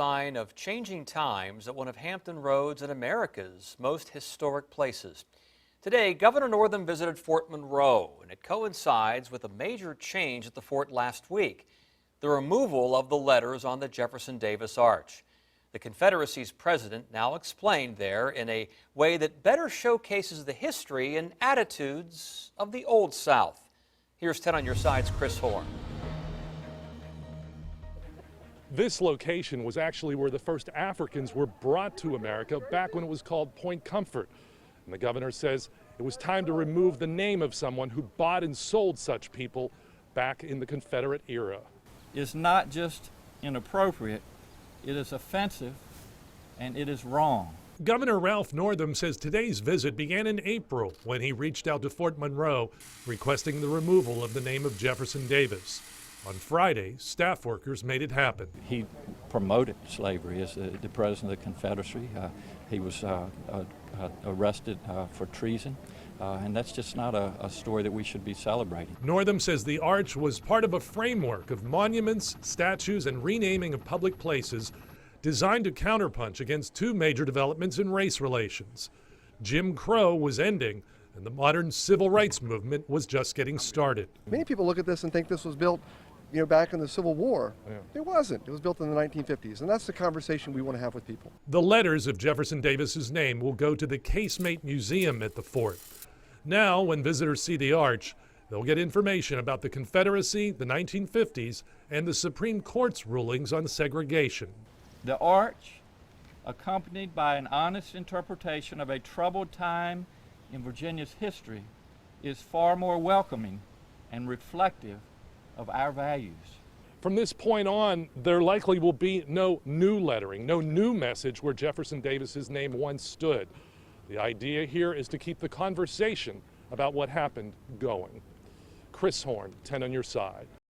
sign of changing times at one of Hampton Roads and America's most historic places. Today, Governor Northam visited Fort Monroe, and it coincides with a major change at the fort last week, the removal of the letters on the Jefferson Davis Arch. The Confederacy's president now explained there in a way that better showcases the history and attitudes of the Old South. Here's 10 on your side's Chris Horne. This location was actually where the first Africans were brought to America back when it was called Point Comfort. And the governor says it was time to remove the name of someone who bought and sold such people back in the Confederate era. It's not just inappropriate, it is offensive, and it is wrong. Governor Ralph Northam says today's visit began in April when he reached out to Fort Monroe requesting the removal of the name of Jefferson Davis. On Friday, staff workers made it happen. He promoted slavery as the president of the Confederacy. He was arrested for treason, and that's just not a story that we should be celebrating. Northam says the arch was part of a framework of monuments, statues, and renaming of public places designed to counterpunch against two major developments in race relations. Jim Crow was ending, and the modern civil rights movement was just getting started. Many people look at this and think this was built back in the Civil War. Yeah. It wasn't. It was built in the 1950s, and that's the conversation we want to have with people. The letters of Jefferson Davis's name will go to the Casemate Museum at the fort. Now, when visitors see the arch, they'll get information about the Confederacy, the 1950s, and the Supreme Court's rulings on segregation. The arch, accompanied by an honest interpretation of a troubled time in Virginia's history, is far more welcoming and reflective of our values. From this point on, there likely will be no new lettering, no new message where Jefferson Davis's name once stood. The idea here is to keep the conversation about what happened going. Chris Horne, 10 on your side.